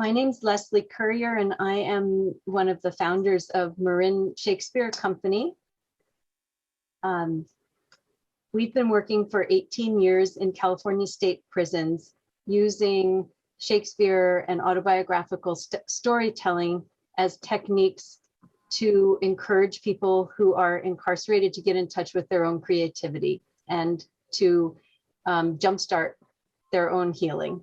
My name's Leslie Currier, and I am one of the founders of Marin Shakespeare Company. We've been working for 18 years in California state prisons using Shakespeare and autobiographical storytelling as techniques to encourage people who are incarcerated to get in touch with their own creativity and to jumpstart their own healing.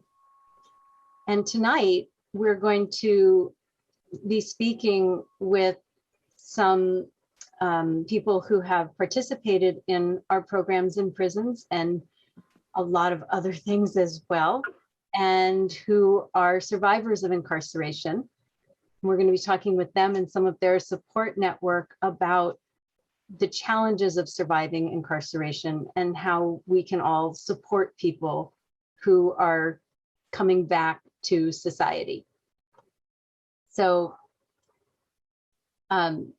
And tonight, we're going to be speaking with some people who have participated in our programs in prisons and a lot of other things as well, and who are survivors of incarceration. We're going to be talking with them and some of their support network about the challenges of surviving incarceration and how we can all support people who are coming back to society. So John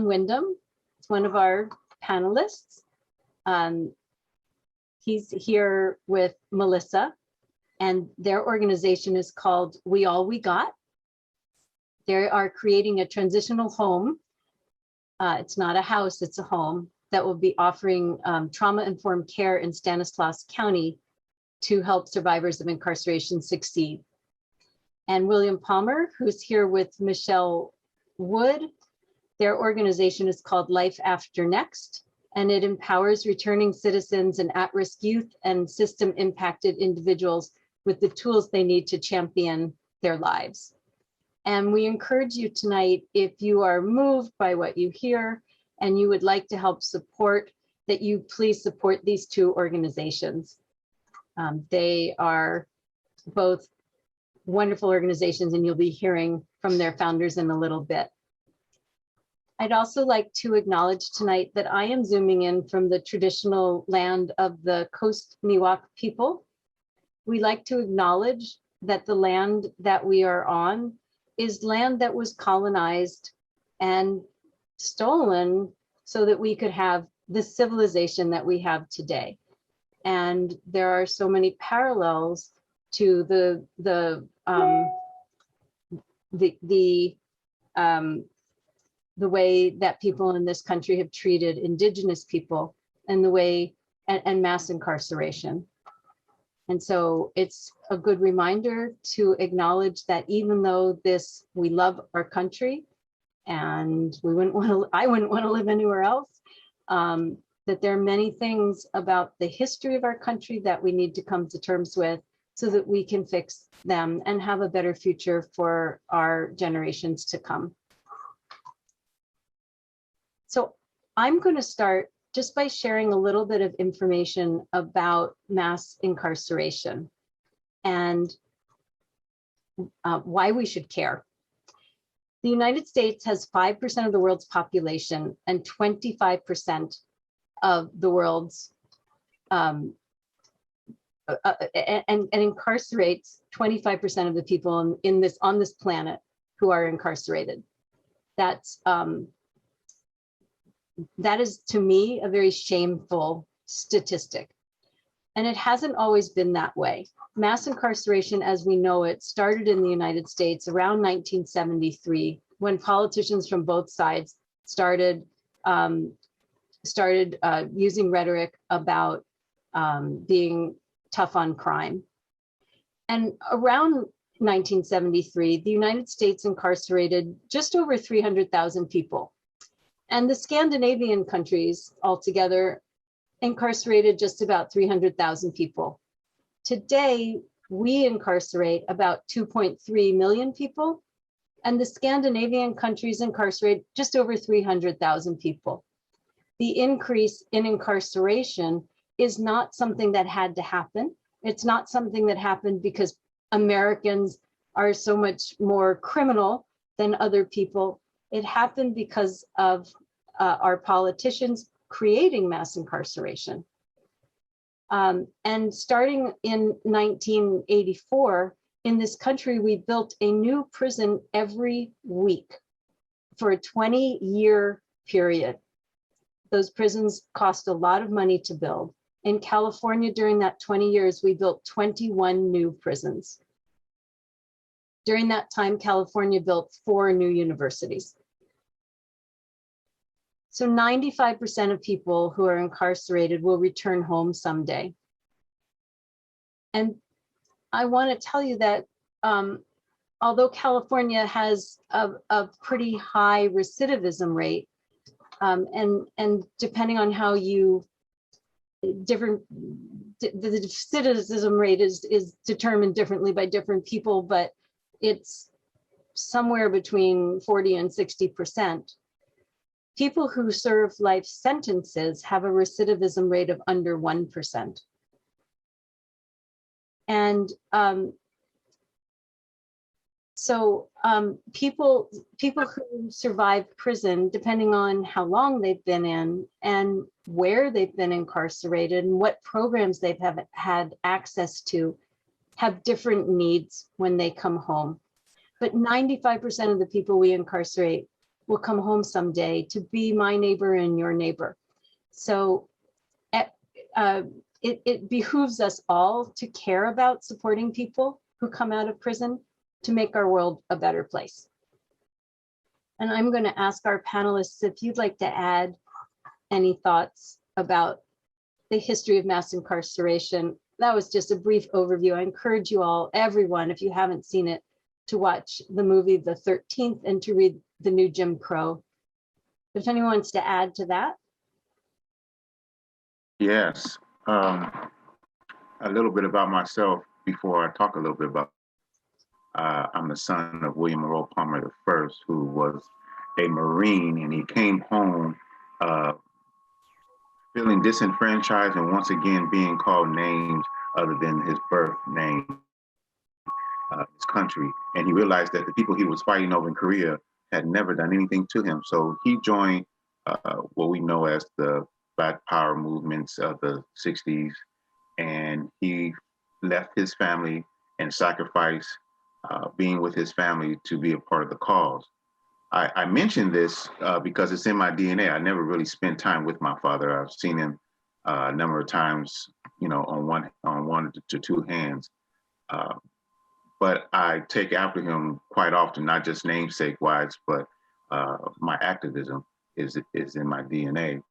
Wyndham is one of our panelists. He's here with Melissa, and their organization is called We All We Got. They are creating a transitional home. It's not a house, it's a home that will be offering trauma-informed care in Stanislaus County to help survivors of incarceration succeed. And William Palmer, who's here with Michelle Wood, their organization is called Life After Next, and it empowers returning citizens and at-risk youth and system-impacted individuals with the tools they need to champion their lives. And we encourage you tonight, if you are moved by what you hear and you would like to help support, that you please support these two organizations. They are both wonderful organizations, and you'll be hearing from their founders in a little bit. I'd also like to acknowledge tonight that I am zooming in from the traditional land of the Coast Miwok people. We like to acknowledge that the land that we are on is land that was colonized and stolen so that we could have the civilization that we have today. And there are so many parallels to the way that people in this country have treated indigenous people and the way and mass incarceration. And so it's a good reminder to acknowledge that even though we love our country and I wouldn't want to live anywhere else, that there are many things about the history of our country that we need to come to terms with so that we can fix them and have a better future for our generations to come. So I'm going to start just by sharing a little bit of information about mass incarceration and why we should care. The United States has 5% of the world's population and 25% of the world's and incarcerates 25% of the people on this planet who are incarcerated. That is, to me, a very shameful statistic. And it hasn't always been that way. Mass incarceration, as we know it, started in the United States around 1973, when politicians from both sides started using rhetoric about being tough on crime. And around 1973, the United States incarcerated just over 300,000 people. And the Scandinavian countries altogether incarcerated just about 300,000 people. Today, we incarcerate about 2.3 million people, and the Scandinavian countries incarcerate just over 300,000 people. The increase in incarceration is not something that had to happen. It's not something that happened because Americans are so much more criminal than other people. It happened because of our politicians creating mass incarceration. And starting in 1984, in this country, we built a new prison every week for a 20-year period. Those prisons cost a lot of money to build. In California, during that 20 years, we built 21 new prisons. During that time, California built 4 new universities. So 95% of people who are incarcerated will return home someday. And I want to tell you that although California has a pretty high recidivism rate, and depending on how you the recidivism rate is determined differently by different people, but it's somewhere between 40 and 60%. People who serve life sentences have a recidivism rate of under 1%. And people who survive prison, depending on how long they've been in and where they've been incarcerated and what programs they've had access to, have different needs when they come home. But 95% of the people we incarcerate will come home someday to be my neighbor and your neighbor. So it behooves us all to care about supporting people who come out of prison to make our world a better place. And I'm going to ask our panelists if you'd like to add any thoughts about the history of mass incarceration. That was just a brief overview. I encourage you all, everyone, if you haven't seen it, to watch the movie The 13th and to read The New Jim Crow. If anyone wants to add to that. Yes, a little bit about myself before I talk a little bit about. I'm the son of William Monroe Palmer I, who was a Marine, and he came home feeling disenfranchised and once again being called names other than his birth name, his country. And he realized that the people he was fighting over in Korea had never done anything to him. So he joined what we know as the Black Power movements of the 60s, and he left his family and sacrificed being with his family to be a part of the cause. I mention this because it's in my DNA. I never really spent time with my father. I've seen him a number of times, you know, on one to two hands. But I take after him quite often, not just namesake wise, but my activism is in my DNA.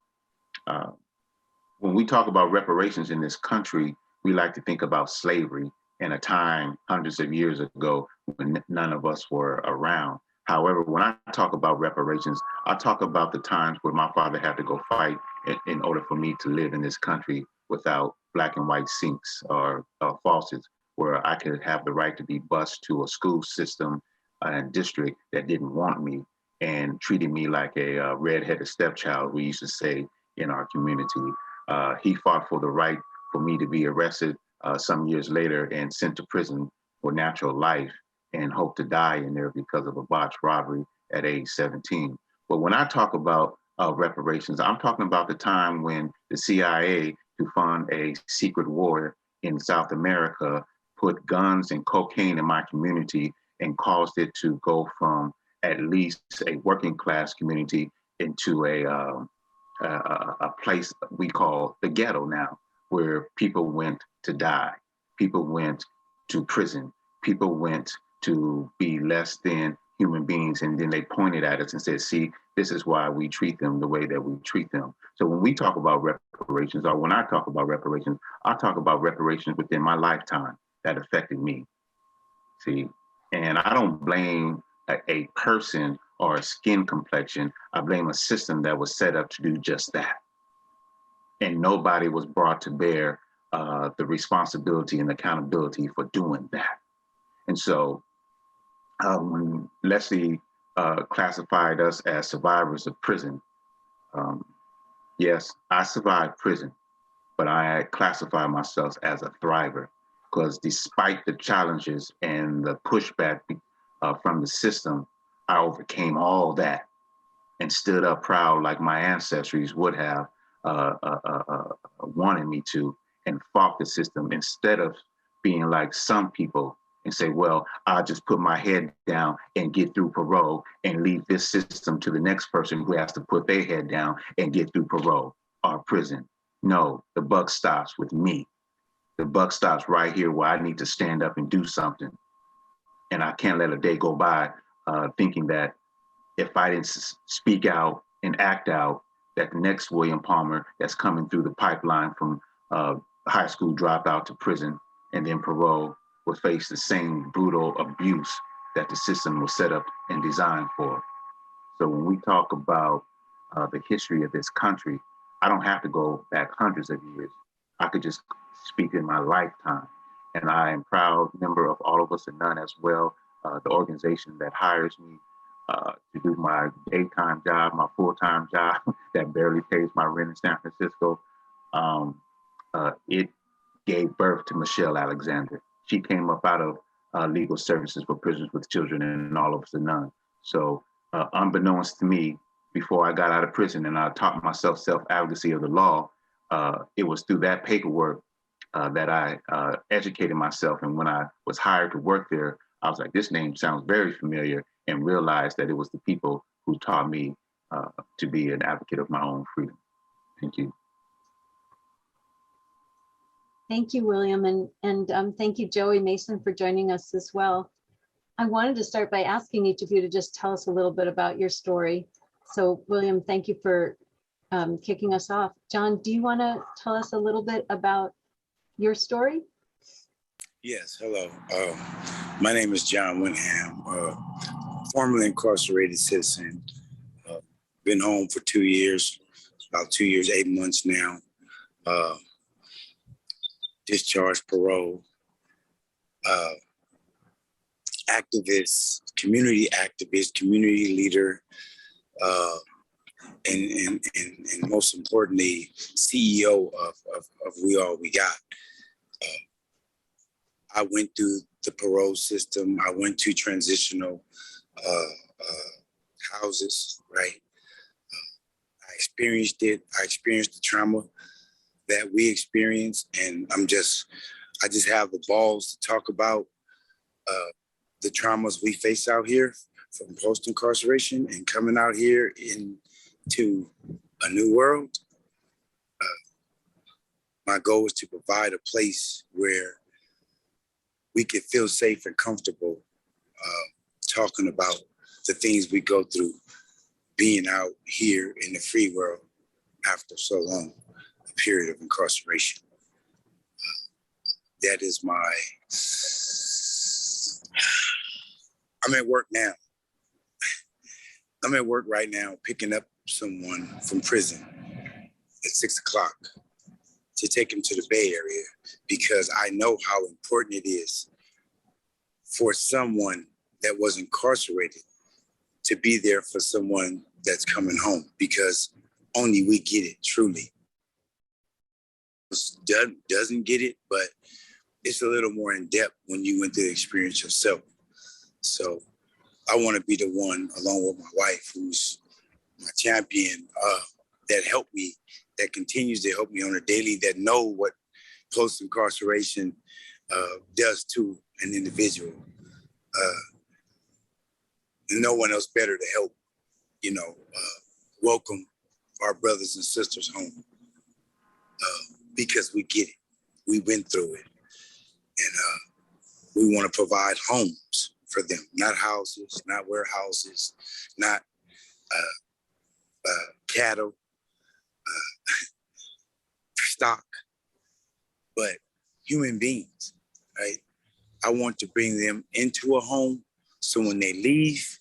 When we talk about reparations in this country, we like to think about slavery in a time hundreds of years ago when none of us were around. However, when I talk about reparations, I talk about the times where my father had to go fight in order for me to live in this country without black and white sinks or faucets, where I could have the right to be bused to a school system and district that didn't want me and treated me like a red-headed stepchild, we used to say in our community. He fought for the right for me to be arrested some years later and sent to prison for natural life and hope to die in there because of a botched robbery at age 17. But when I talk about reparations, I'm talking about the time when the CIA, to fund a secret war in South America, put guns and cocaine in my community and caused it to go from at least a working class community into a place we call the ghetto now, where people went to die, people went to prison, people went to be less than human beings, and then they pointed at us and said, see, this is why we treat them the way that we treat them. So when we talk about reparations, or when I talk about reparations, I talk about reparations within my lifetime that affected me, see? And I don't blame a person or a skin complexion, I blame a system that was set up to do just that. And nobody was brought to bear the responsibility and accountability for doing that. And so when Leslie classified us as survivors of prison, yes, I survived prison, but I classify myself as a thriver, because despite the challenges and the pushback from the system, I overcame all that and stood up proud like my ancestors would have wanted me to, and fought the system instead of being like some people and say, well, I'll just put my head down and get through parole and leave this system to the next person who has to put their head down and get through parole or prison. No, the buck stops with me. The buck stops right here where I need to stand up and do something. And I can't let a day go by thinking that if I didn't speak out and act out, that the next William Palmer that's coming through the pipeline from high school dropout to prison and then parole will face the same brutal abuse that the system was set up and designed for. So when we talk about the history of this country, I don't have to go back hundreds of years. I could just speak in my lifetime. And I am proud member of All of Us and None as well, the organization that hires me to do my daytime job, my full-time job that barely pays my rent in San Francisco. It gave birth to Michelle Alexander. She came up out of legal services for prisoners with children and All of Us and None. So unbeknownst to me, before I got out of prison and I taught myself self-advocacy of the law, it was through that paperwork that I educated myself. And when I was hired to work there, I was like, this name sounds very familiar, and realized that it was the people who taught me to be an advocate of my own freedom. Thank you. Thank you, William, and thank you, Joey Mason, for joining us as well. I wanted to start by asking each of you to just tell us a little bit about your story. So, William, thank you for kicking us off. John, do you want to tell us a little bit about your story? Yes, hello. My name is John Winham, formerly incarcerated citizen. Been home for 2 years, about 2 years, 8 months now. Discharged parole. Activist, community leader, and most importantly, CEO of We All We Got. I went through the parole system. I went to transitional houses, right? I experienced it. I experienced the trauma that we experienced, and I just have the balls to talk about the traumas we face out here from post-incarceration and coming out here into a new world. My goal is to provide a place where we could feel safe and comfortable talking about the things we go through being out here in the free world after so long a period of incarceration. That is I'm at work now. I'm at work right now picking up someone from prison at 6 o'clock to take him to the Bay Area, because I know how important it is for someone that was incarcerated to be there for someone that's coming home, because only we get it, truly. Doesn't get it, but it's a little more in depth when you went through the experience yourself. So I want to be the one, along with my wife, who's my champion, that helped me, that continues to help me on a daily, that know what post-incarceration does to an individual. No one else better to help, welcome our brothers and sisters home, because we get it. We went through it. And we want to provide homes for them, not houses, not warehouses, not cattle, stock, but human beings, right? I want to bring them into a home, so when they leave,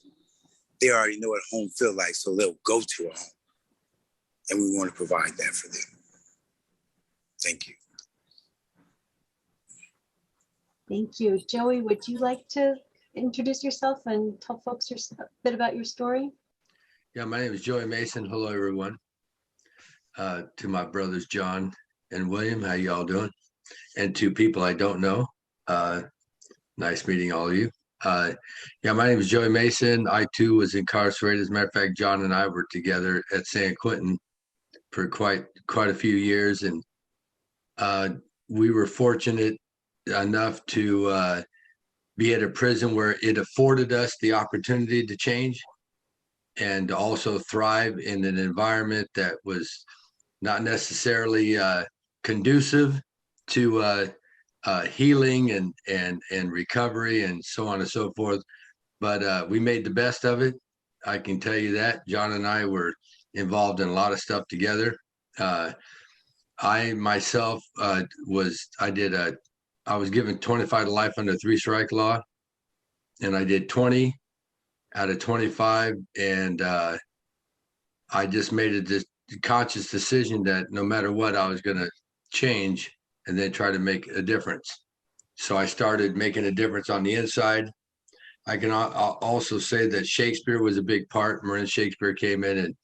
they already know what home feels like, so they'll go to a home. And we want to provide that for them. Thank you. Thank you. Joey, would you like to introduce yourself and tell folks a bit about your story? Yeah, my name is Joey Mason. Hello, everyone. To my brothers, John and William, how y'all doing? And to people I don't know, nice meeting all of you. Yeah, my name is Joey Mason. I too was incarcerated. As a matter of fact, John and I were together at San Quentin for quite a few years, and we were fortunate enough to be at a prison where it afforded us the opportunity to change and also thrive in an environment that was not necessarily conducive to healing and recovery and so on and so forth. But we made the best of it. I can tell you that. John and I were involved in a lot of stuff together. I myself I was given 25 to life under 3 strike law, and I did 20 out of 25, and I just made a conscious decision that no matter what, I was going to change and then try to make a difference. So I started making a difference on the inside. I can also say that Shakespeare was a big part. Marin Shakespeare came in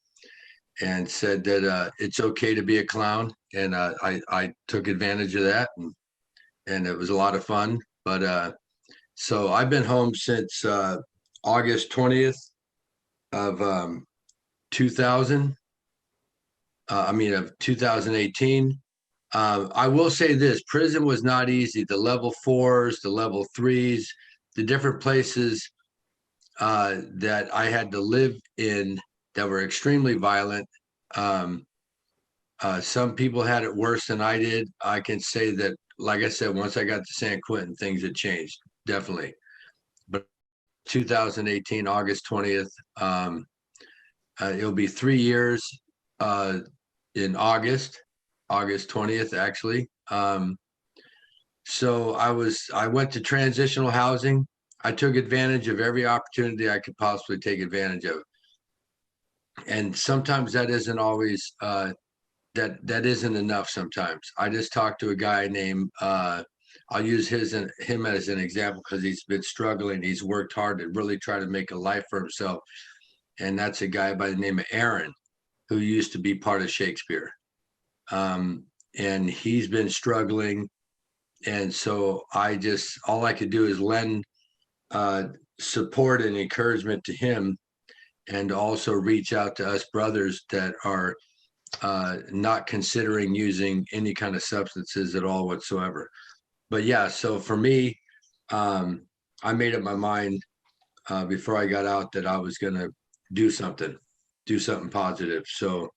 and said that it's okay to be a clown, and I took advantage of that, and it was a lot of fun. But so I've been home since August 20th of 2000. Of 2018. I will say this: prison was not easy. The level 4s, the level 3s, the different places that I had to live in that were extremely violent. Some people had it worse than I did. I can say that, like I said, once I got to San Quentin, things had changed, definitely. But 2018, August 20th, it'll be 3 years in August 20th, actually. So I went to transitional housing. I took advantage of every opportunity I could possibly take advantage of. And sometimes that isn't always, that isn't enough sometimes. I just talked to a guy named, I'll use him as an example because he's been struggling. He's worked hard to really try to make a life for himself. And that's a guy by the name of Aaron, who used to be part of Shakespeare. And he's been struggling. And so all I could do is lend support and encouragement to him, and also reach out to us brothers that are not considering using any kind of substances at all whatsoever. But yeah, so for me, I made up my mind before I got out that I was going to do something positive. So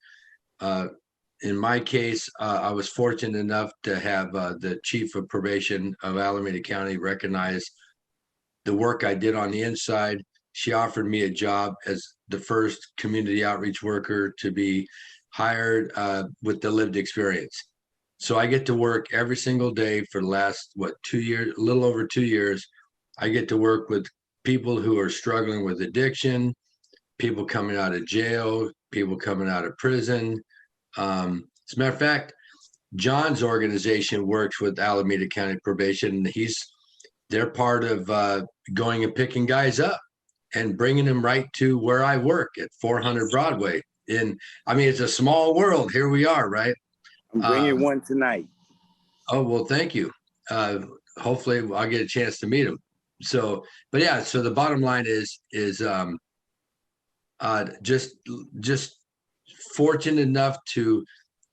in my case, I was fortunate enough to have the chief of probation of Alameda County recognize the work I did on the inside. She offered me a job as the first community outreach worker to be hired with the lived experience. So I get to work every single day for the last, 2 years, a little over 2 years. I get to work with people who are struggling with addiction, people coming out of jail, people coming out of prison. As a matter of fact, John's organization works with Alameda County Probation, and they're part of going and picking guys up and bringing them right to where I work at 400 Broadway. It's a small world. Here we are, right? I'm bringing one tonight. Oh, well, thank you. Hopefully I'll get a chance to meet him. So, but yeah, so the bottom line is just fortunate enough to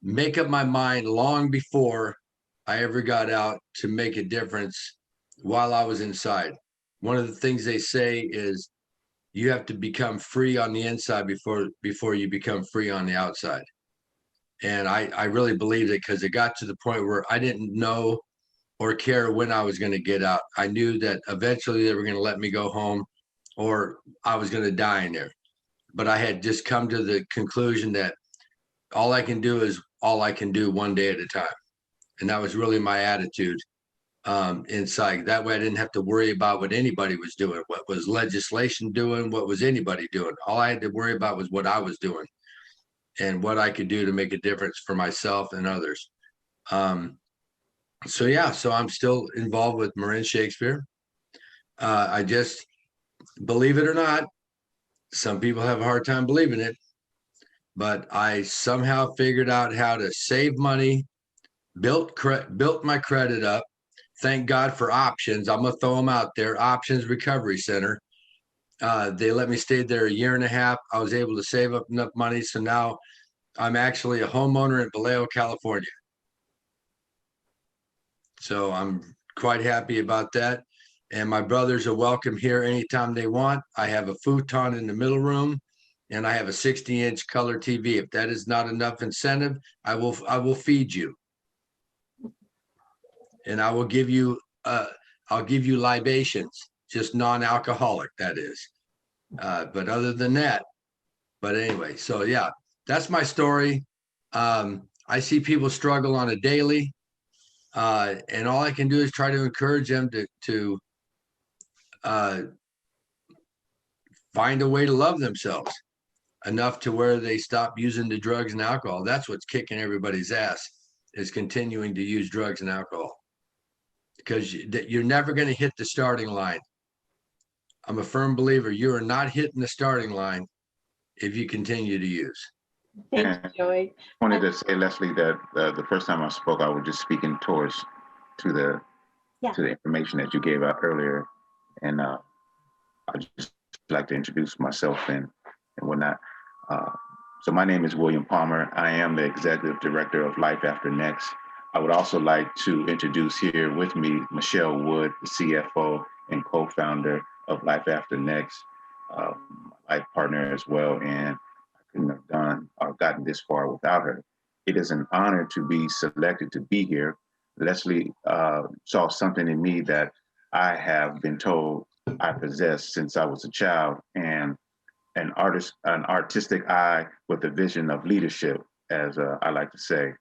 make up my mind long before I ever got out to make a difference while I was inside. One of the things they say is you have to become free on the inside before you become free on the outside. And I really believed it, because it got to the point where I didn't know or care when I was going to get out. I knew that eventually they were going to let me go home, or I was going to die in there. But I had just come to the conclusion that all I can do is all I can do, one day at a time. And that was really my attitude inside. That way I didn't have to worry about what anybody was doing. What was legislation doing? What was anybody doing? All I had to worry about was what I was doing and what I could do to make a difference for myself and others. So yeah, so I'm still involved with Marin Shakespeare. I just, believe it or not, some people have a hard time believing it, but I somehow figured out how to save money, built my credit up. Thank God for options. I'm gonna throw them out there. Options Recovery Center. They let me stay there a year and a half. I was able to save up enough money, so now I'm actually a homeowner in Vallejo, California. So I'm quite happy about that. And my brothers are welcome here anytime they want. I have a futon in the middle room, and I have a 60-inch color TV. If that is not enough incentive, I will feed you. and I will give you I'll give you libations, just non-alcoholic, that is. But other than that, but anyway, so yeah, that's my story. I see people struggle on a daily, and all I can do is try to encourage them to find a way to love themselves enough to where they stop using the drugs and alcohol. That's what's kicking everybody's ass, is continuing to use drugs and alcohol, because you're never going to hit the starting line. I'm a firm believer you are not hitting the starting line if you continue to use. Thank you, Joey. I wanted to say, Leslie, that the first time I spoke, I was just speaking to the information that you gave out earlier, and I'd just like to introduce myself and whatnot. So my name is William Palmer. I am the Executive Director of Life After Next. I would also like to introduce here with me Michelle Wood, the CFO and co-founder of Life After Next, my life partner as well, and I couldn't have done or gotten this far without her. It is an honor to be selected to be here. Leslie saw something in me that I have been told I possess since I was a child, and an artistic eye with a vision of leadership, as I like to say.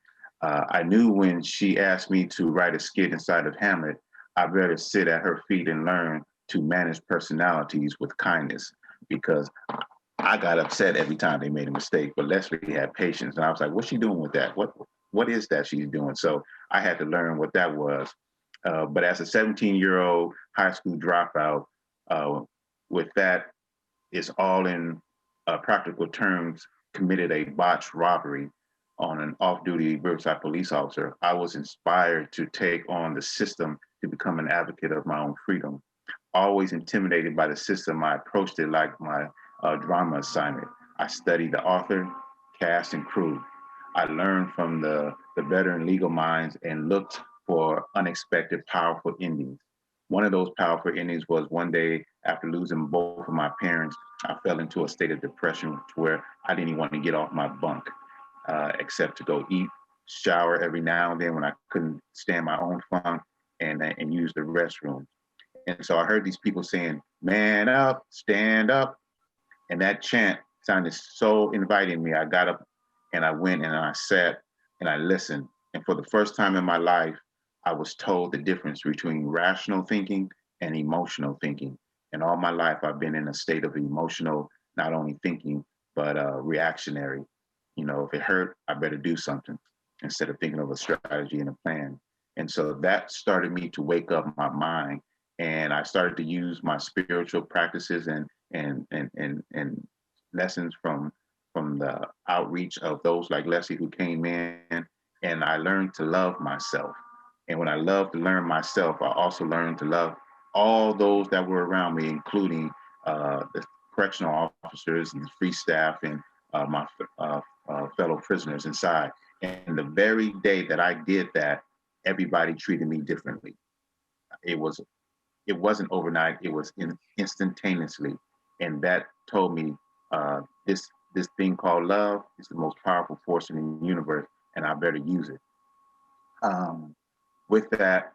I knew when she asked me to write a skit inside of Hamlet, I better sit at her feet and learn to manage personalities with kindness, because I got upset every time they made a mistake, but Leslie had patience. And I was like, what's she doing with that? What is that she's doing? So I had to learn what that was. But as a 17-year-old high school dropout, with that, it's all in practical terms, committed a botched robbery on an off-duty Riverside police officer. I was inspired to take on the system to become an advocate of my own freedom. Always intimidated by the system, I approached it like my drama assignment. I studied the author, cast, and crew. I learned from the veteran legal minds and looked for unexpected, powerful endings. One of those powerful endings was one day after losing both of my parents, I fell into a state of depression to where I didn't even want to get off my bunk, except to go eat, shower every now and then when I couldn't stand my own funk, and use the restroom. And so I heard these people saying, "Man up, stand up." And that chant sounded so inviting me. I got up and I went and I sat and I listened. And for the first time in my life, I was told the difference between rational thinking and emotional thinking. And all my life, I've been in a state of emotional, not only thinking, but reactionary. You know, if it hurt, I better do something instead of thinking of a strategy and a plan. And so that started me to wake up my mind. And I started to use my spiritual practices and lessons from the outreach of those like Leslie who came in, and I learned to love myself. And when I loved to learn myself, I also learned to love all those that were around me, including the correctional officers and the free staff and my fellow prisoners inside. And the very day that I did that, everybody treated me differently. It wasn't overnight, it was instantaneously. And that told me this thing called love is the most powerful force in the universe, and I better use it. With that,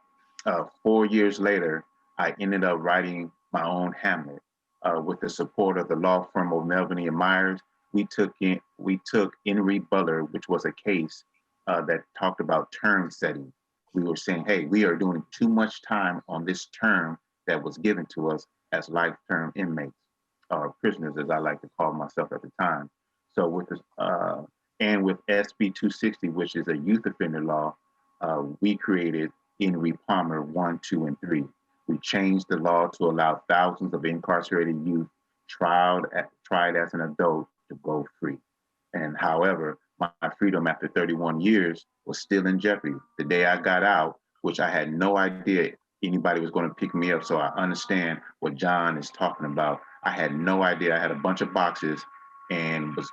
4 years later, I ended up writing my own Hamlet. With the support of the law firm of Melvin and Myers, we took Henry Butler, which was a case that talked about term setting. We were saying, hey, we are doing too much time on this term that was given to us as life term inmates, or prisoners, as I like to call myself at the time. So with this, and with SB 260, which is a youth offender law, we created Henry Palmer 1, 2, and 3. We changed the law to allow thousands of incarcerated youth tried as an adult to go free. And however, my freedom after 31 years was still in jeopardy. The day I got out, which I had no idea anybody was going to pick me up, so I understand what John is talking about. I had no idea. I had a bunch of boxes and was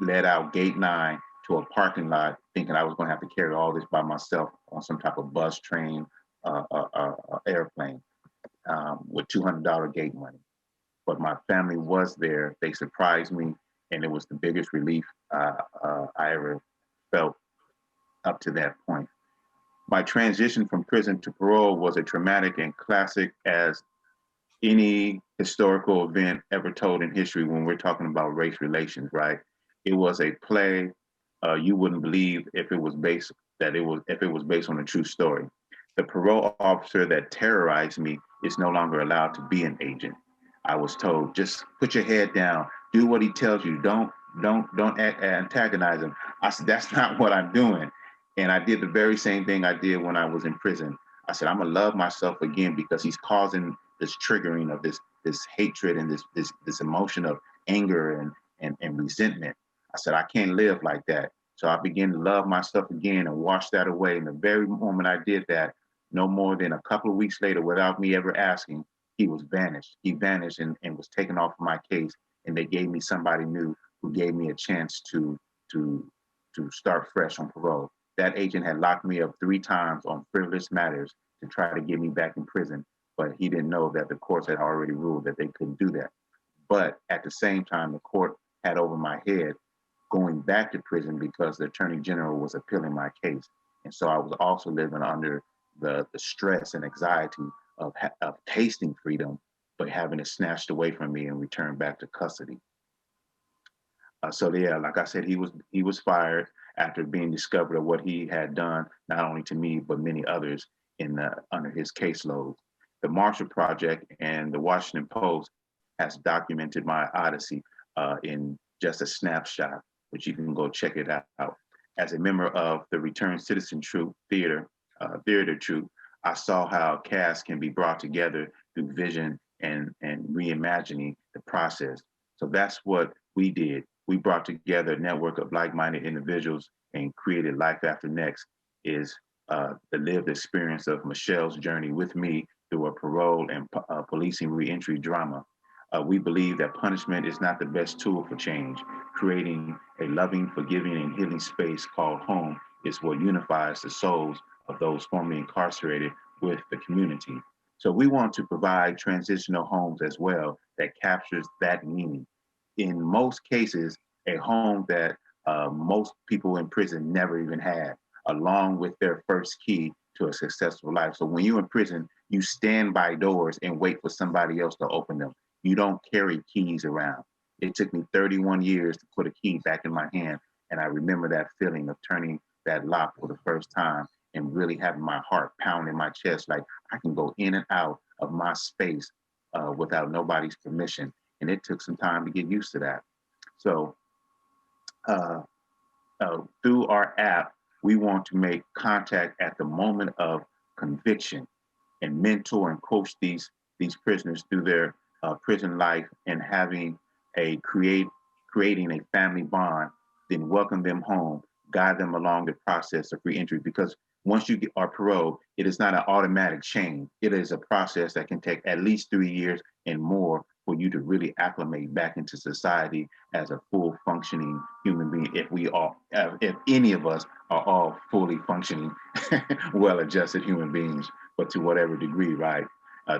led out gate 9 to a parking lot, thinking I was going to have to carry all this by myself on some type of bus, train, airplane with $200 gate money. But my family was there. They surprised me, and it was the biggest relief I ever felt up to that point. My transition from prison to parole was a traumatic and classic as any historical event ever told in history when we're talking about race relations, right? It was a play you wouldn't believe if it was based on a true story. The parole officer that terrorized me is no longer allowed to be an agent. I was told, just put your head down, do what he tells you, don't antagonize him. I said, that's not what I'm doing. And I did the very same thing I did when I was in prison. I said, I'm gonna love myself again because he's causing this triggering of this hatred and this emotion of anger and resentment. I said, I can't live like that. So I began to love myself again and wash that away. And the very moment I did that, no more than a couple of weeks later, without me ever asking, he was vanished. He vanished and was taken off of my case. And they gave me somebody new who gave me a chance to start fresh on parole. That agent had locked me up 3 times on frivolous matters to try to get me back in prison, but he didn't know that the courts had already ruled that they couldn't do that. But at the same time, the court had over my head going back to prison because the attorney general was appealing my case. And so I was also living under the stress and anxiety of tasting freedom, but having it snatched away from me and returned back to custody. So yeah, like I said, he was fired after being discovered of what he had done, not only to me, but many others under his caseload. The Marshall Project and the Washington Post has documented my odyssey in just a snapshot, which you can go check it out. As a member of the Returned Citizens Theatre Troupe, I saw how casts can be brought together through vision and reimagining the process. So that's what we did. We brought together a network of like-minded individuals and created Life After Next is the lived experience of Michelle's journey with me through a parole and policing reentry drama. We believe that punishment is not the best tool for change. Creating a loving, forgiving, and healing space called home is what unifies the souls of those formerly incarcerated with the community. So we want to provide transitional homes as well that captures that meaning. In most cases, a home that most people in prison never even had, along with their first key to a successful life. So when you're in prison, you stand by doors and wait for somebody else to open them. You don't carry keys around. It took me 31 years to put a key back in my hand. And I remember that feeling of turning that lock for the first time and really having my heart pound in my chest, like I can go in and out of my space without nobody's permission. And it took some time to get used to that. So through our app, we want to make contact at the moment of conviction and mentor and coach these prisoners through their prison life and creating a family bond, then welcome them home, guide them along the process of reentry. Because once you are paroled, it is not an automatic change. It is a process that can take at least 3 years and more for you to really acclimate back into society as a full functioning human being. If any of us are all fully functioning, well-adjusted human beings, but to whatever degree, right?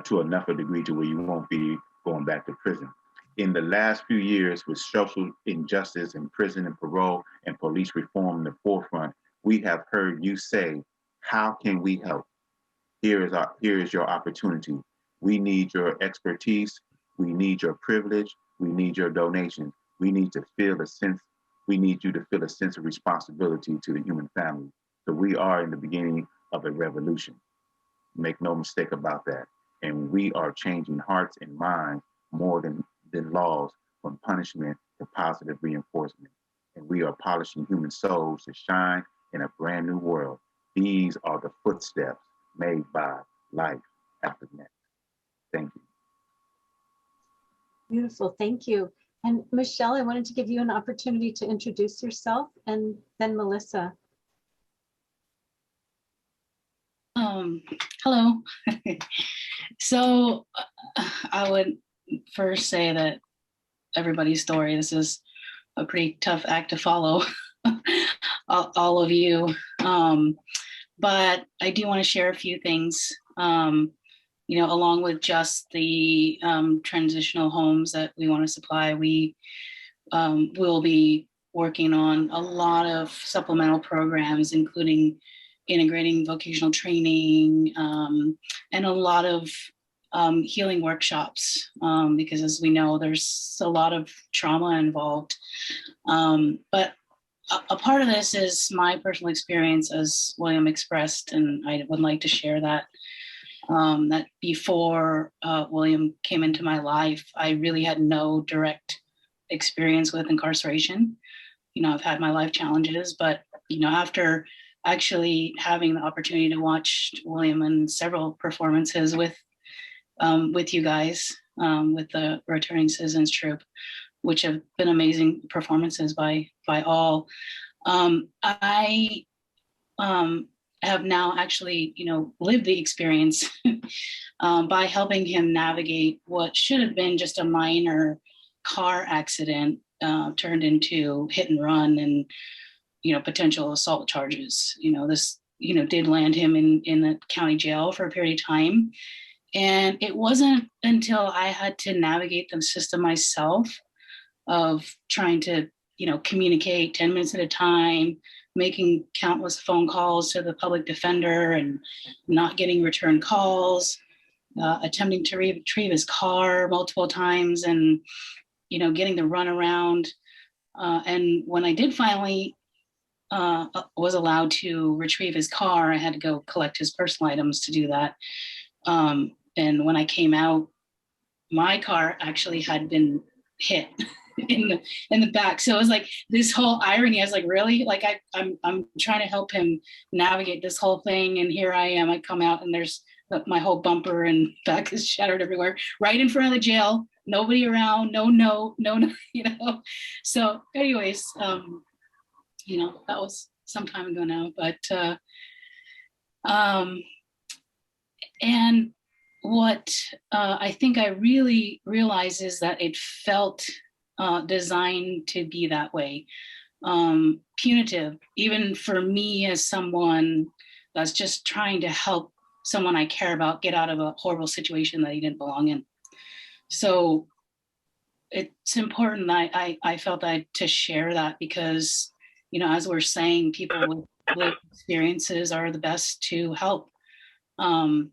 To enough a degree to where you won't be going back to prison. In the last few years, with social injustice in prison and parole and police reform in the forefront, we have heard you say, how can we help? Here is your opportunity. We need your expertise. We need your privilege. We need your donation. We need you to feel a sense of responsibility to the human family. So we are in the beginning of a revolution. Make no mistake about that. And we are changing hearts and minds more than laws, from punishment to positive reinforcement. And we are polishing human souls to shine in a brand new world. These are the footsteps made by Life After Next. Thank you. Beautiful, thank you. And Michelle, I wanted to give you an opportunity to introduce yourself, and then Melissa. Hello. So I would first say that everybody's story, this is a pretty tough act to follow, all of you. But I do want to share a few things, along with just the transitional homes that we want to supply. We will be working on a lot of supplemental programs, including integrating vocational training, and a lot of healing workshops, because as we know, there's a lot of trauma involved. But a part of this is my personal experience, as William expressed, and I would like to share that. That before William came into my life, I really had no direct experience with incarceration. I've had my life challenges, but after actually having the opportunity to watch William in several performances with you guys, with the Returning Citizens Troupe, which have been amazing performances by all. I have now actually, lived the experience by helping him navigate what should have been just a minor car accident, turned into hit and run and, potential assault charges. This, did land him in the county jail for a period of time. And it wasn't until I had to navigate the system myself of trying to, communicate 10 minutes at a time, making countless phone calls to the public defender and not getting return calls, attempting to retrieve his car multiple times and, getting the runaround. And when I did finally was allowed to retrieve his car, I had to go collect his personal items to do that. And when I came out, my car actually had been hit in the back. So it was like this whole irony. I was like, really? Like I'm trying to help him navigate this whole thing, and here I am. I come out and there's my whole bumper and back is shattered everywhere, right in front of the jail. Nobody around. No. So, anyways, that was some time ago now. But and what I think I really realized is that it felt designed to be that way, punitive, even for me as someone that's just trying to help someone I care about get out of a horrible situation that he didn't belong in. So it's important that I felt to share that because, as we're saying, people with lived experiences are the best to help. And,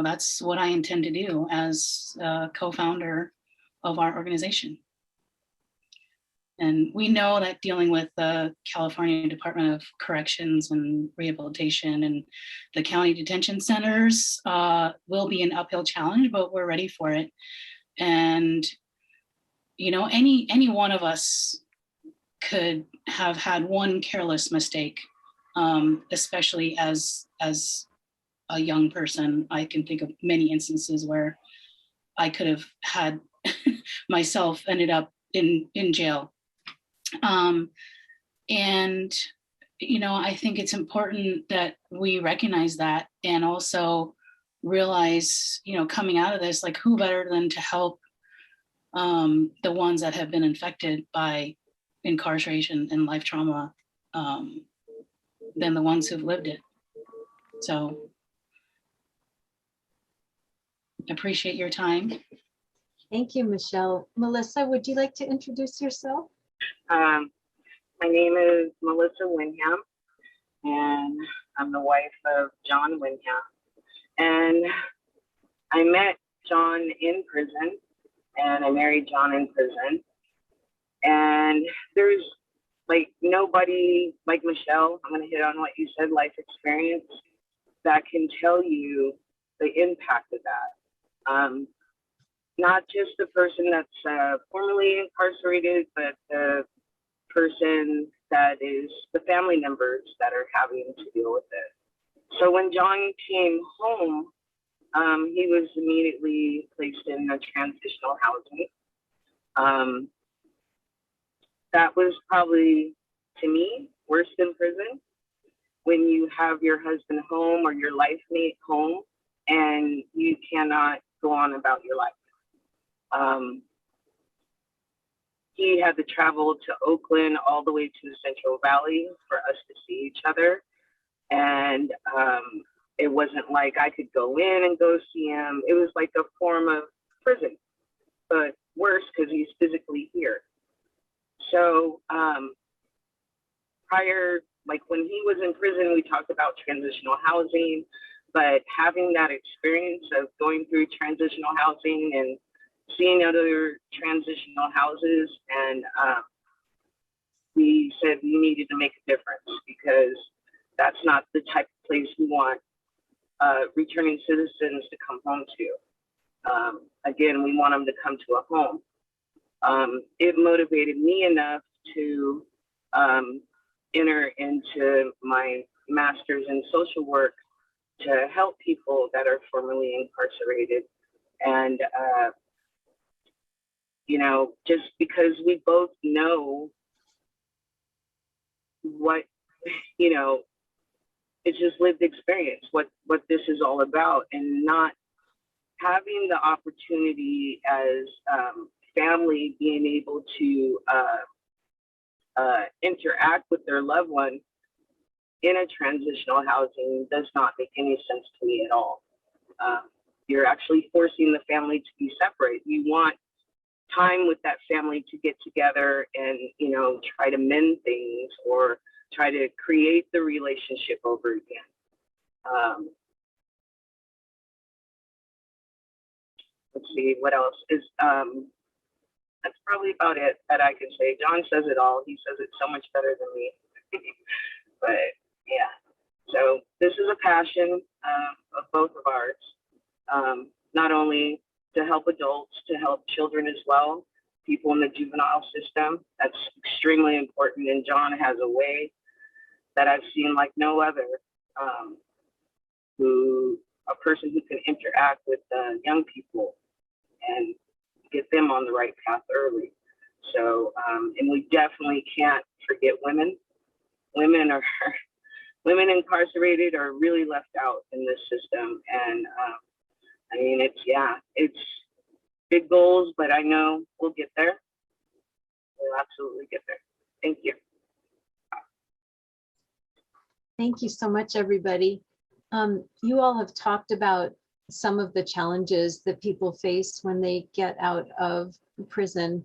that's what I intend to do as a co-founder of our organization. And we know that dealing with the California Department of Corrections and Rehabilitation and the county detention centers will be an uphill challenge, but we're ready for it. And, any one of us could have had one careless mistake, especially as a young person. I can think of many instances where I could have had myself ended up in jail. And, I think it's important that we recognize that and also realize, coming out of this, like who better than to help the ones that have been infected by incarceration and life trauma than the ones who've lived it. So appreciate your time. Thank you, Michelle. Melissa, would you like to introduce yourself? My name is Melissa Winham, and I'm the wife of John Winham. And I met John in prison, and I married John in prison. And there's like nobody like Michelle, I'm going to hit on what you said, life experience, that can tell you the impact of that. Not just the person that's formerly incarcerated, but the person that is the family members that are having to deal with it. So when John came home, he was immediately placed in a transitional housing. That was probably, to me, worse than prison. When you have your husband home or your life mate home and you cannot go on about your life. He had to travel to Oakland all the way to the Central Valley for us to see each other. And it wasn't like I could go in and go see him. It was like a form of prison, but worse because he's physically here. So prior like when he was in prison, we talked about transitional housing, but having that experience of going through transitional housing and seeing other transitional houses, and we said we needed to make a difference because that's not the type of place we want returning citizens to come home to. Again, we want them to come to a home. It motivated me enough to enter into my master's in social work to help people that are formerly incarcerated. And, you know, just because we both know what, you know, it's just lived experience, what this is all about, and not having the opportunity as family being able to interact with their loved one in a transitional housing does not make any sense to me at all. You're actually forcing the family to be separate. You want time with that family to get together and, you know, try to mend things or try to create the relationship over again. Let's see, what else is, that's probably about it that I can say. John says it all. He says it so much better than me. But yeah, so this is a passion of both of ours, not only to help adults, to help children as well, people in the juvenile system. That's extremely important. And John has a way that I've seen like no other, a person who can interact with young people and get them on the right path early. So, and we definitely can't forget women. Women incarcerated are really left out in this system. And I mean, it's big goals, but I know we'll get there. We'll absolutely get there. Thank you. Thank you so much, everybody. You all have talked about some of the challenges that people face when they get out of prison.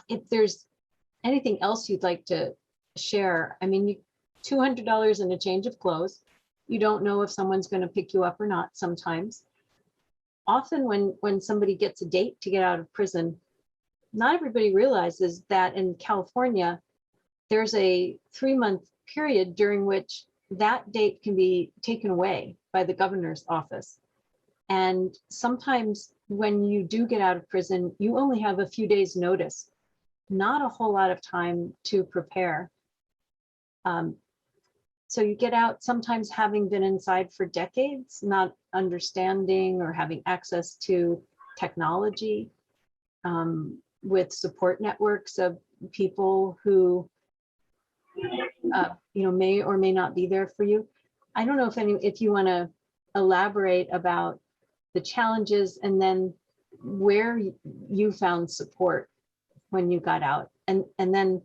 If there's anything else you'd like to share, I mean, $200 and a change of clothes. You don't know if someone's going to pick you up or not sometimes. Often when somebody gets a date to get out of prison, not everybody realizes that in California, there's a 3-month period during which that date can be taken away by the governor's office. And sometimes when you do get out of prison, you only have a few days notice, not a whole lot of time to prepare. So you get out sometimes having been inside for decades, not understanding or having access to technology, with support networks of people who you know, may or may not be there for you. I don't know if you want to elaborate about the challenges and then where you found support when you got out, and then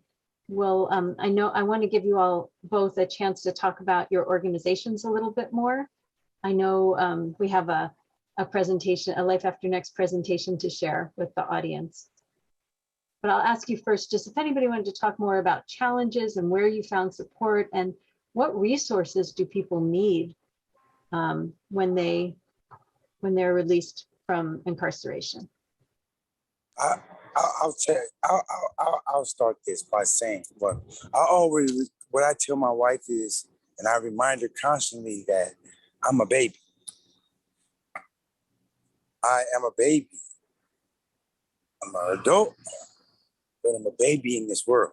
we'll I know I want to give you all both a chance to talk about your organizations a little bit more. I know we have a presentation, a Life After Next presentation to share with the audience. But I'll ask you first, just if anybody wanted to talk more about challenges and where you found support and what resources do people need when they're released from incarceration. I'll start this by saying what I tell my wife is, and I remind her constantly that I'm a baby. I am a baby. I'm an adult, but I'm a baby in this world,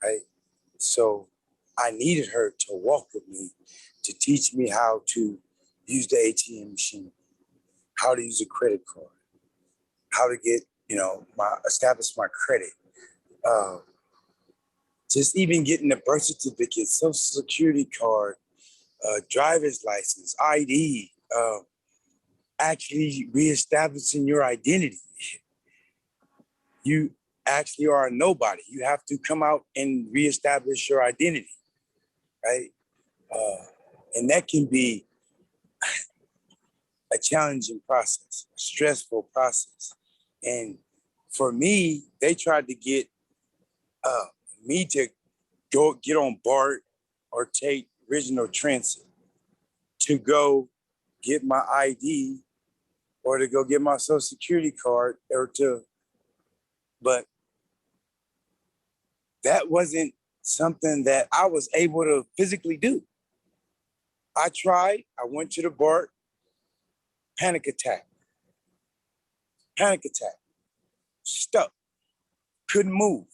right? So I needed her to walk with me, to teach me how to use the ATM machine, how to use a credit card, how to get, establish my credit. Just even getting a birth certificate, social security card, driver's license, ID, actually reestablishing your identity. You actually are a nobody. You have to come out and reestablish your identity, right? And that can be a challenging process, a stressful process. And for me, they tried to get me to go get on BART or take regional transit to go get my ID or to go get my social security card but that wasn't something that I was able to physically do. I tried, I went to the BART, panic attack, stuck, couldn't move.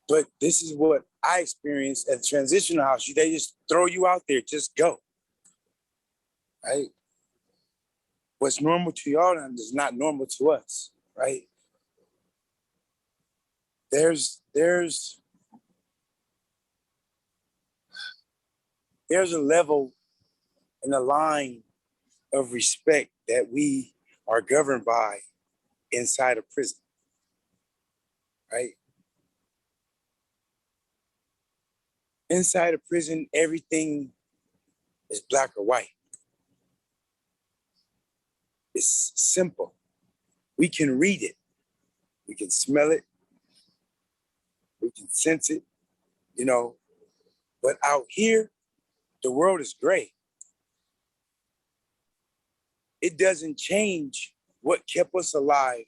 But this is what I experienced at the transitional house. They just throw you out there, just go, right? What's normal to y'all is not normal to us, right? There's a level and a line of respect that we are governed by inside a prison, right? Inside a prison, everything is black or white. It's simple. We can read it. We can smell it. We can sense it, you know. But out here, the world is gray. It doesn't change what kept us alive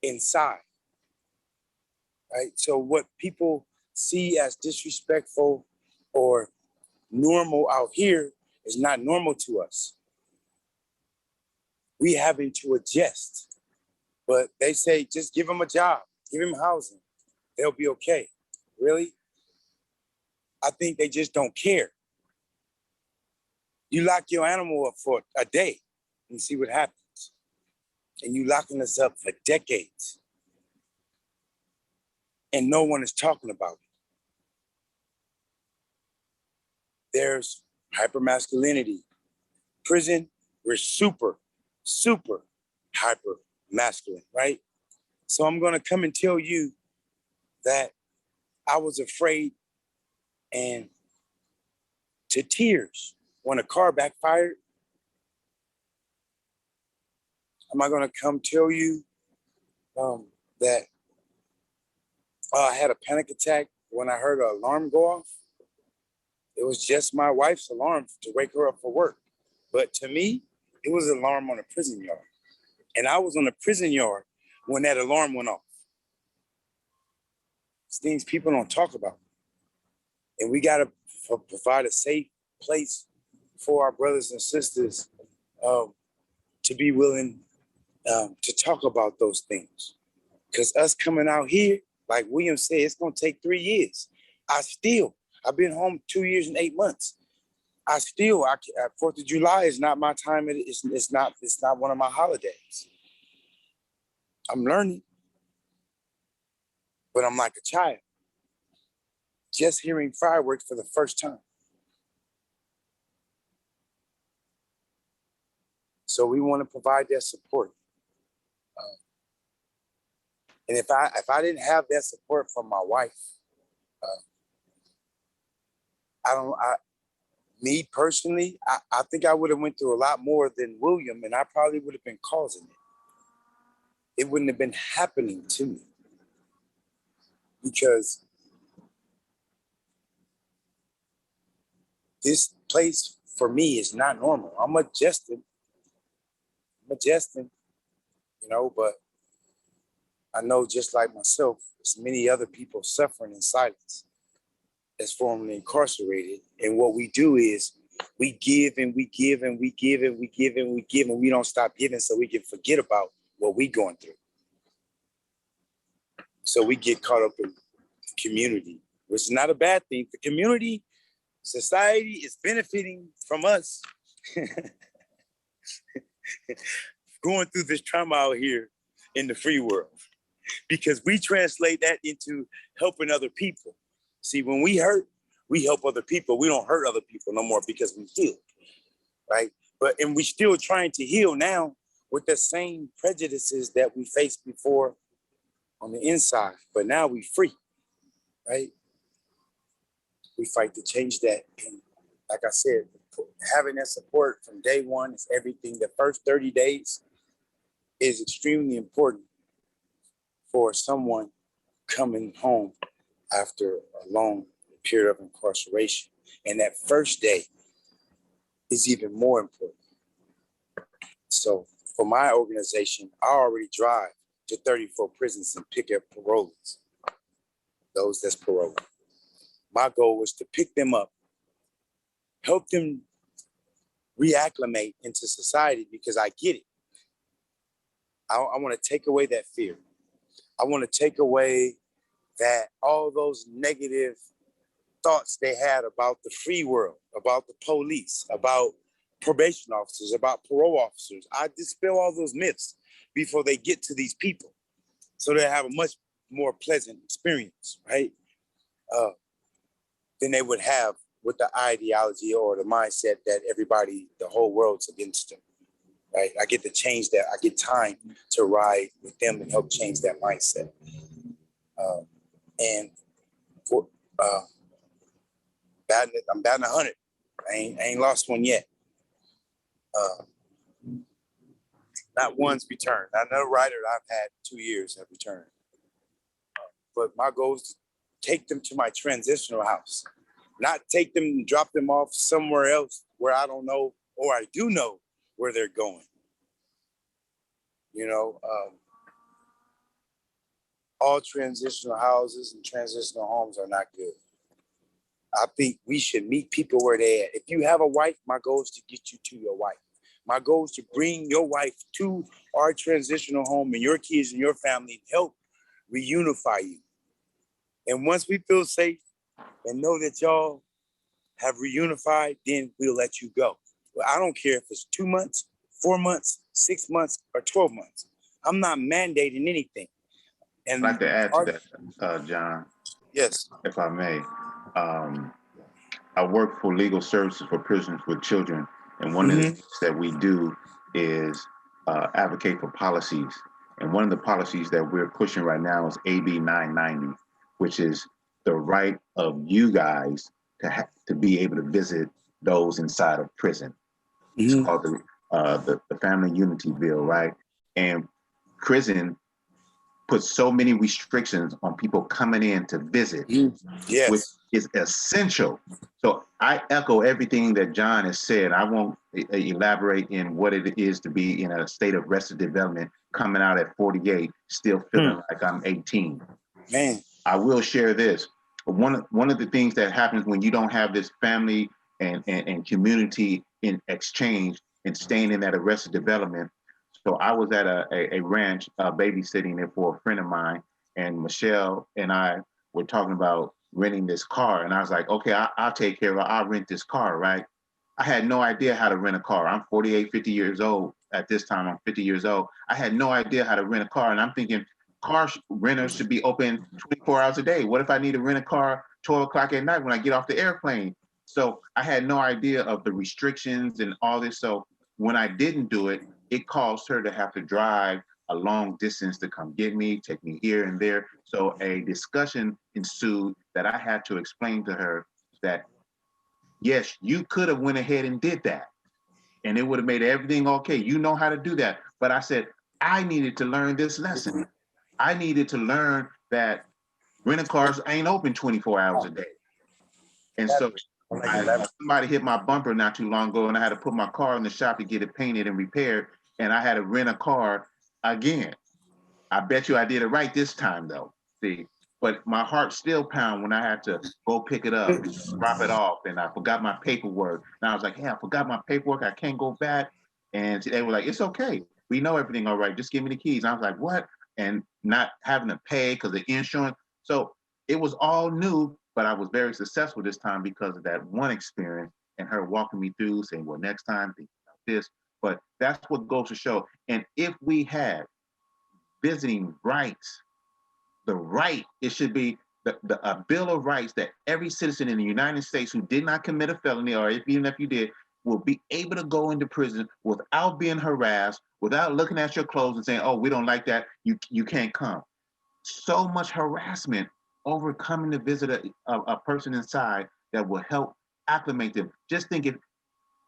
inside, right? So what people see as disrespectful or normal out here is not normal to us. We having to adjust, but they say, just give them a job, give them housing, they'll be okay. Really? I think they just don't care. You lock your animal up for a day and see what happens. And you locking us up for decades. And no one is talking about it. There's hypermasculinity. Prison, we're super hyper masculine, right? So I'm gonna come and tell you that I was afraid and to tears when a car backfired. Am I gonna come tell you that I had a panic attack when I heard an alarm go off? It was just my wife's alarm to wake her up for work. But to me, it was an alarm on a prison yard. And I was on the prison yard when that alarm went off. It's things people don't talk about. And we gotta provide a safe place for our brothers and sisters to be willing to talk about those things. Because us coming out here, like William said, it's gonna take 3 years. I've been home 2 years and 8 months. 4th of July is not my time. It's not one of my holidays. I'm learning, but I'm like a child, just hearing fireworks for the first time. So we want to provide that support. And if I didn't have that support from my wife, me personally, I think I would have went through a lot more than William, and I probably would have been causing it. It wouldn't have been happening to me because this place for me is not normal. I'm adjusting, you know, but I know just like myself, there's many other people suffering in silence as formerly incarcerated. And what we do is we give and we give and we give and we give and we give, and we don't stop giving so we can forget about what we going through. So we get caught up in community, which is not a bad thing. The community, society is benefiting from us going through this trauma out here in the free world, because we translate that into helping other people. See, when we hurt, we help other people. We don't hurt other people no more because we heal, right? And we still trying to heal now with the same prejudices that we faced before on the inside, but now we free, right? We fight to change that. And like I said, having that support from day one is everything. The first 30 days is extremely important for someone coming home after a long period of incarceration. And that first day is even more important. So for my organization, I already drive to 34 prisons and pick up parolees, those that's paroled. My goal was to pick them up, help them reacclimate into society, because I get it. I want to take away that fear. I want to take away that all those negative thoughts they had about the free world, about the police, about probation officers, about parole officers. I dispel all those myths before they get to these people, so they have a much more pleasant experience, right? Than they would have with the ideology or the mindset that everybody, the whole world's against them, right? I get to change that. I get time to ride with them and help change that mindset. I'm batting 100. I ain't lost one yet. Not one's returned. Not another rider that I've had 2 years have returned. But my goal is to take them to my transitional house, not take them and drop them off somewhere else where I don't know, or I do know where they're going. You know, all transitional houses and transitional homes are not good. I think we should meet people where they're at. If you have a wife, my goal is to get you to your wife. My goal is to bring your wife to our transitional home and your kids and your family and help reunify you. And once we feel safe and know that y'all have reunified, then we'll let you go. Well, I don't care if it's 2 months, 4 months, 6 months, or 12 months. I'm not mandating anything. And I'd like to add to that, John. Yes. If I may. I work for legal services for prisoners with children. And one of the things that we do is advocate for policies. And one of the policies that we're pushing right now is AB 990, which is the right of you guys to be able to visit those inside of prison. It's called the Family Unity Bill, right? And prison puts so many restrictions on people coming in to visit, yes, which is essential. So I echo everything that John has said. I won't elaborate in what it is to be in a state of arrested development, coming out at 48, still feeling like I'm 18. Man, I will share this. One of the things that happens when you don't have this family and community in exchange and staying in that arrested development. So I was at a ranch babysitting there for a friend of mine, and Michelle and I were talking about renting this car. And I was like, okay, I'll take care of it. I'll rent this car, right? I had no idea how to rent a car. I'm 48, 50 years old. At this time, I'm 50 years old. I had no idea how to rent a car. And I'm thinking car renters should be open 24 hours a day. What if I need to rent a car 12 o'clock at night when I get off the airplane? So I had no idea of the restrictions and all this. So when I didn't do it, it caused her to have to drive a long distance to come get me, take me here and there. So a discussion ensued that I had to explain to her that, yes, you could have went ahead and did that, and it would have made everything okay. You know how to do that. But I said, I needed to learn this lesson. I needed to learn that rental cars ain't open 24 hours a day. And so somebody hit my bumper not too long ago, and I had to put my car in the shop to get it painted and repaired, and I had to rent a car again. I bet you I did it right this time, though. See, but my heart still pounded when I had to go pick it up, drop it off, and I forgot my paperwork. And I was like, hey, I forgot my paperwork. I can't go back. And they were like, it's okay. We know everything all right. Just give me the keys. And I was like, what? And not having to pay because of insurance. So it was all new, but I was very successful this time because of that one experience and her walking me through, saying, well, next time, think about this. But that's what goes to show. And if we had visiting rights, the right, it should be a Bill of Rights that every citizen in the United States who did not commit a felony, or even if you did, will be able to go into prison without being harassed, without looking at your clothes and saying, oh, we don't like that, you can't come. So much harassment over coming to visit a person inside that will help acclimate them. Just think, if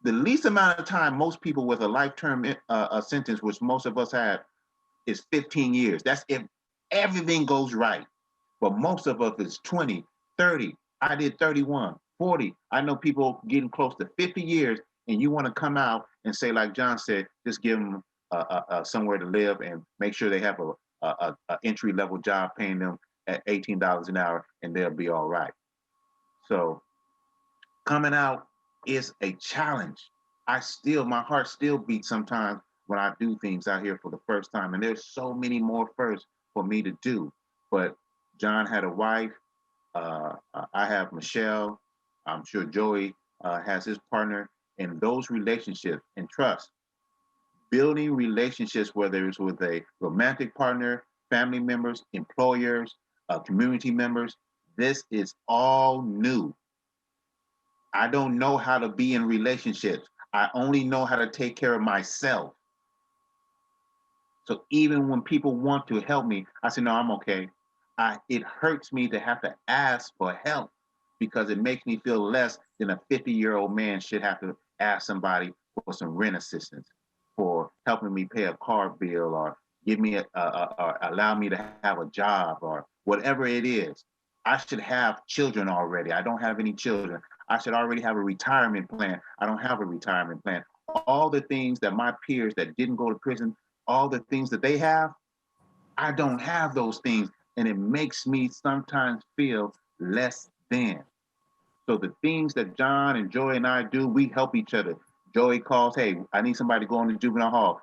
the least amount of time most people with a lifetime sentence, which most of us have, is 15 years. That's if everything goes right. but most of us is 20, 30. I did 31, 40. I know people getting close to 50 years, and you want to come out and say, like John said, just give them somewhere to live and make sure they have a entry-level job paying them at $18 an hour, and they'll be all right. So coming out is a challenge. My heart still beats sometimes when I do things out here for the first time. And there's so many more firsts for me to do. But John had a wife. I have Michelle. I'm sure Joey has his partner. And those relationships and trust, building relationships, whether it's with a romantic partner, family members, employers, community members, this is all new. I don't know how to be in relationships. I only know how to take care of myself. So even when people want to help me, I say, no, I'm okay. It hurts me to have to ask for help because it makes me feel less than a 50-year-old man should have to ask somebody for some rent assistance, for helping me pay a car bill, or give me or allow me to have a job, or whatever it is. I should have children already. I don't have any children. I should already have a retirement plan. I don't have a retirement plan. All the things that my peers that didn't go to prison, all the things that they have, I don't have those things. And it makes me sometimes feel less than. So the things that John and Joy and I do, we help each other. Joey calls, hey, I need somebody to go in the juvenile hall.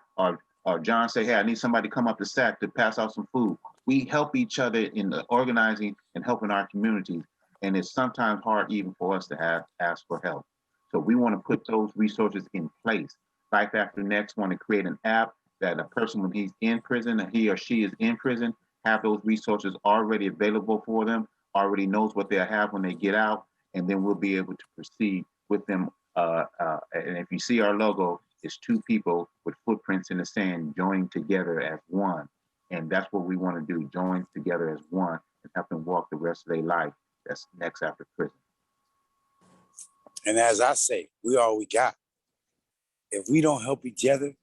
Or John say, hey, I need somebody to come up the SAC to pass out some food. We help each other in the organizing and helping our communities. And it's sometimes hard even for us to ask for help. So we want to put those resources in place. Life After Next want to create an app that a person, when he's in prison, and he or she is in prison, have those resources already available for them, already knows what they'll have when they get out, and then we'll be able to proceed with them. And if you see our logo, it's two people with footprints in the sand joined together as one. And that's what we want to do, join together as one and help them walk the rest of their life that's next after prison. And as I say, we all we got. If we don't help each other,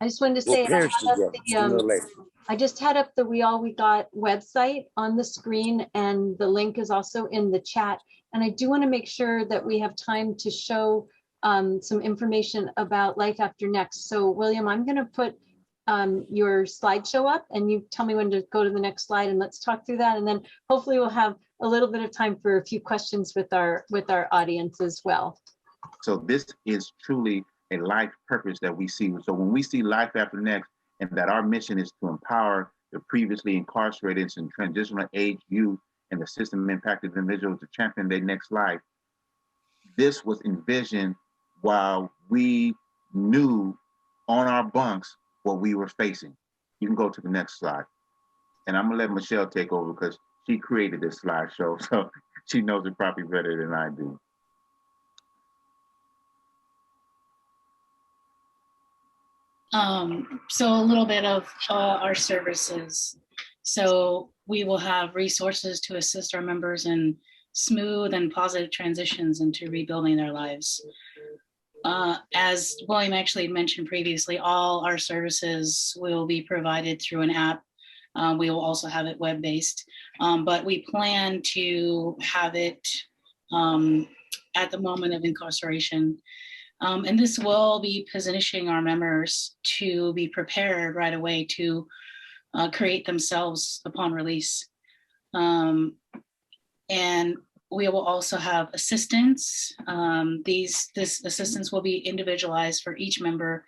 I just wanted to we'll say, perish together sooner or later. I just had up the We All We Got website on the screen, and the link is also in the chat. And I do want to make sure that we have time to show some information about Life After Next. So William, I'm going to put your slideshow up, and you tell me when to go to the next slide, and let's talk through that. And then hopefully we'll have a little bit of time for a few questions with our audience as well. So this is truly a life purpose that we see. So when we see Life After Next, and that our mission is to empower the previously incarcerated and transitional age youth and the system impacted individuals to champion their next life, this was envisioned while we knew on our bunks what we were facing. You can go to the next slide. And I'm gonna let Michelle take over because she created this slideshow, so she knows it probably better than I do. So a little bit of our services. So we will have resources to assist our members in smooth and positive transitions into rebuilding their lives. As William actually mentioned previously, all our services will be provided through an app. We will also have it web-based, but we plan to have it at the moment of incarceration. And this will be positioning our members to be prepared right away to create themselves upon release. And we will also have assistance. This assistance will be individualized for each member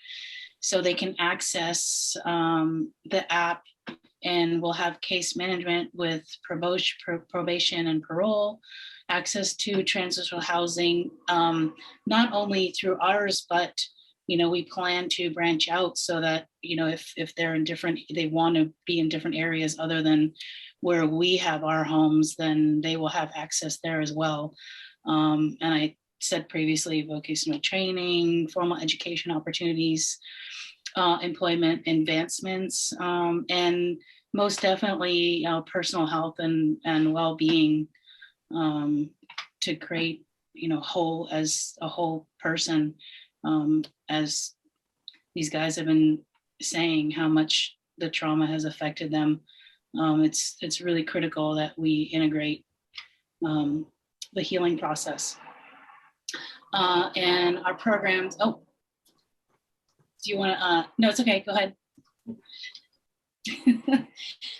so they can access the app, and we'll have case management with probation and parole, access to transitional housing, not only through ours, but we plan to branch out so that if they're in different, they want to be in different areas other than where we have our homes, then they will have access there as well. And I said previously, vocational training, formal education opportunities, employment advancements, and most definitely personal health and well-being, to create whole as a whole person, as these guys have been saying how much the trauma has affected them. It's really critical that we integrate the healing process. And our programs, oh, do you want to, no, it's okay, go ahead.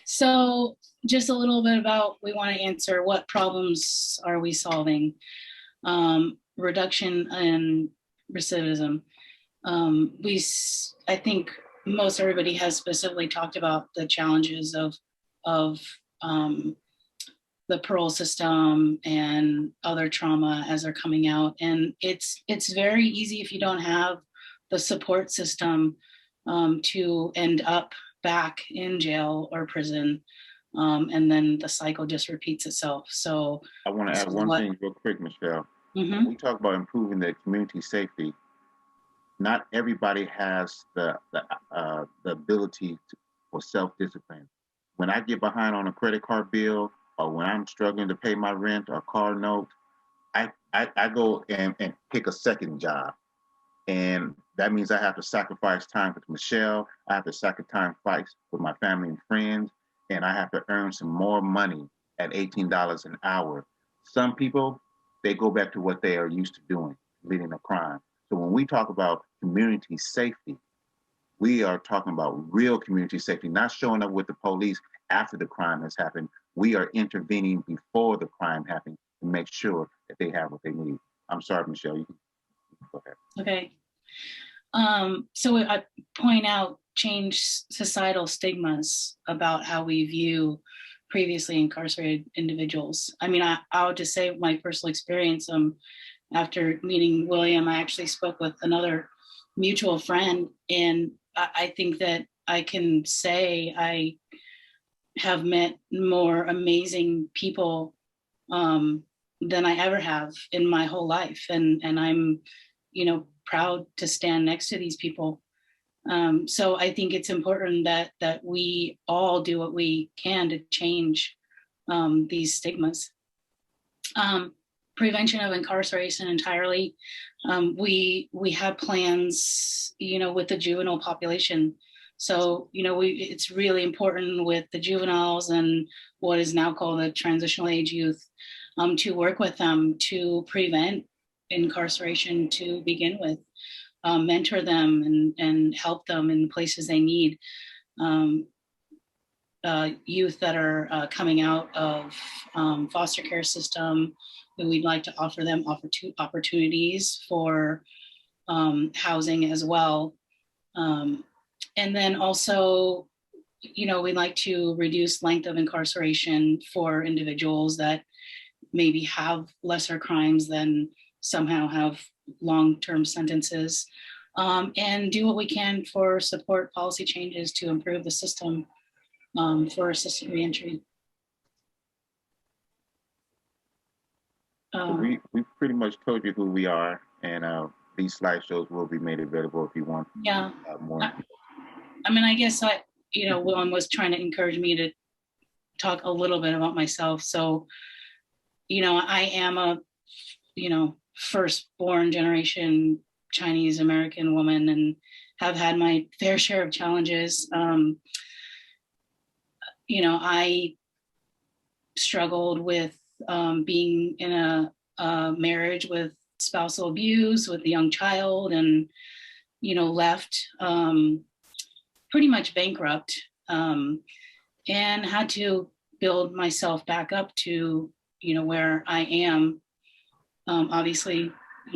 So just a little bit about, we want to answer what problems are we solving? Reduction in recidivism. I think most everybody has specifically talked about the challenges of the parole system and other trauma as they're coming out. And it's very easy if you don't have the support system to end up back in jail or prison. And then the cycle just repeats itself. So I want to add one thing real quick, Michelle. Mm-hmm. When we talk about improving the community safety, not everybody has the ability for self-discipline. When I get behind on a credit card bill, or when I'm struggling to pay my rent or car note, I go and pick a second job. And that means I have to sacrifice time with Michelle. I have to sacrifice with my family and friends. And I have to earn some more money at $18 an hour. Some people, they go back to what they are used to doing, leading a crime. So when we talk about community safety, we are talking about real community safety, not showing up with the police after the crime has happened. We are intervening before the crime happened to make sure that they have what they need. I'm sorry, Michelle, you can go ahead. Okay. So I point out change societal stigmas about how we view previously incarcerated individuals. I mean, I'll just say my personal experience. After meeting William, I actually spoke with another mutual friend, and I think that I can say I have met more amazing people than I ever have in my whole life, and I'm, proud to stand next to these people. So I think it's important that we all do what we can to change these stigmas. Prevention of incarceration entirely. We have plans, with the juvenile population. So, it's really important with the juveniles and what is now called the transitional age youth to work with them to prevent incarceration to begin with, mentor them and help them in the places they need. Youth that are coming out of foster care system, who we'd like to offer them opportunities for housing as well. And then also, we'd like to reduce length of incarceration for individuals that maybe have lesser crimes than somehow have long-term sentences, and do what we can for support policy changes to improve the system for assisted reentry. We pretty much told you who we are, and these slideshows will be made available if you want. Yeah. More. I mean, I guess William was trying to encourage me to talk a little bit about myself. So, I am a, first-born generation Chinese American woman, and have had my fair share of challenges. I struggled with being in a marriage with spousal abuse with a young child, and left pretty much bankrupt, and had to build myself back up to where I am, obviously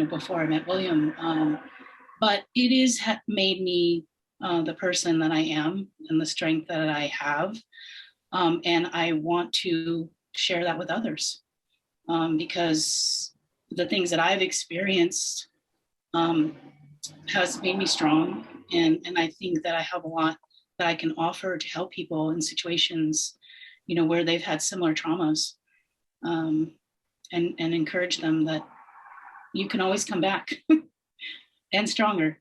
before I met William, but it is made me the person that I am and the strength that I have, and I want to share that with others, because the things that I've experienced has made me strong, and I think that I have a lot that I can offer to help people in situations where they've had similar traumas, and encourage them that you can always come back and stronger.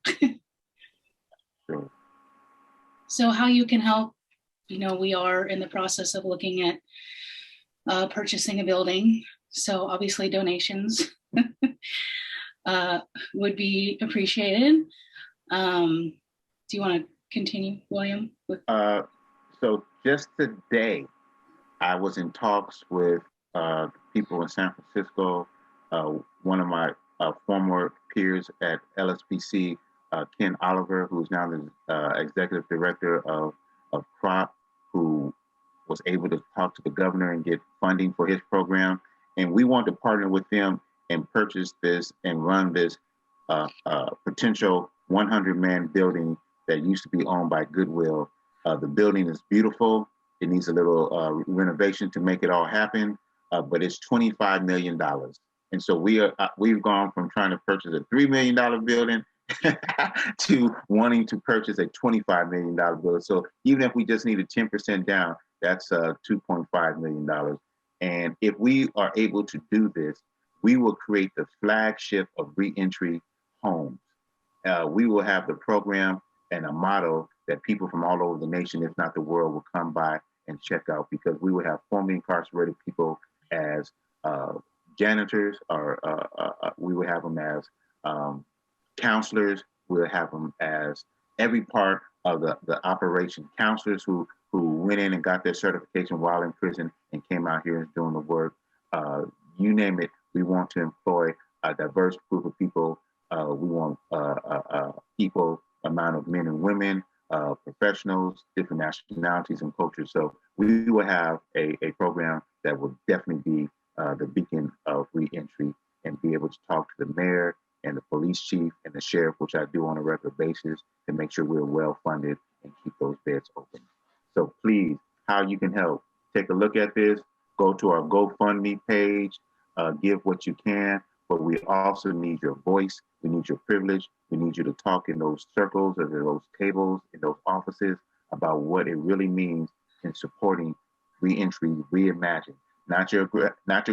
Sure. So how you can help, we are in the process of looking at purchasing a building. So obviously donations would be appreciated. Do you want to continue, William? So just today, I was in talks with people in San Francisco. One of my former peers at LSPC, Ken Oliver, who's now the executive director of CROP, who was able to talk to the governor and get funding for his program. And we want to partner with them and purchase this and run this potential 100-man building that used to be owned by Goodwill. The building is beautiful. It needs a little renovation to make it all happen, but it's $25 million. And so we've gone from trying to purchase a $3 million building to wanting to purchase a $25 million building. So even if we just needed 10% down, that's $2.5 million. And if we are able to do this, we will create the flagship of reentry homes. We will have the program and a model that people from all over the nation, if not the world, will come by and check out, because we will have formerly incarcerated people as janitors, or we will have them as counselors. We'll have them as every part of the operation. Counselors who went in and got their certification while in prison and came out here and doing the work. You name it, we want to employ a diverse group of people. We want equal amount of men and women, professionals, different nationalities and cultures. So we will have a program that will definitely be the beacon of reentry, and be able to talk to the mayor and the police chief and the sheriff, which I do on a regular basis, to make sure we're well funded and keep those beds open. So please, how you can help, take a look at this, go to our GoFundMe page, give what you can, but we also need your voice. We need your privilege. We need you to talk in those circles or those tables, in those offices, about what it really means in supporting reentry reimagined. Not your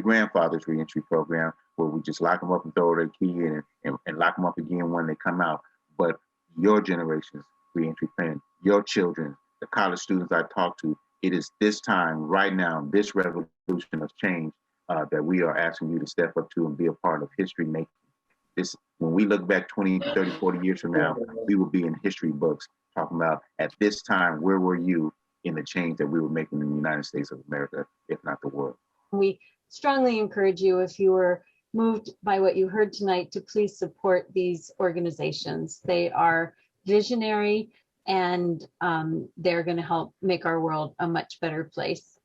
grandfather's reentry program, where we just lock them up and throw their key in and lock them up again when they come out, but your generation's reentry plan, your children, the college students I talk to. It is this time, right now, this revolution of change that we are asking you to step up to and be a part of history making. This, when we look back 20, 30, 40 years from now, we will be in history books talking about, at this time, where were you in the change that we were making in the United States of America, if not the world. We strongly encourage you, if you were moved by what you heard tonight, to please support these organizations. They are visionary, and they're going to help make our world a much better place.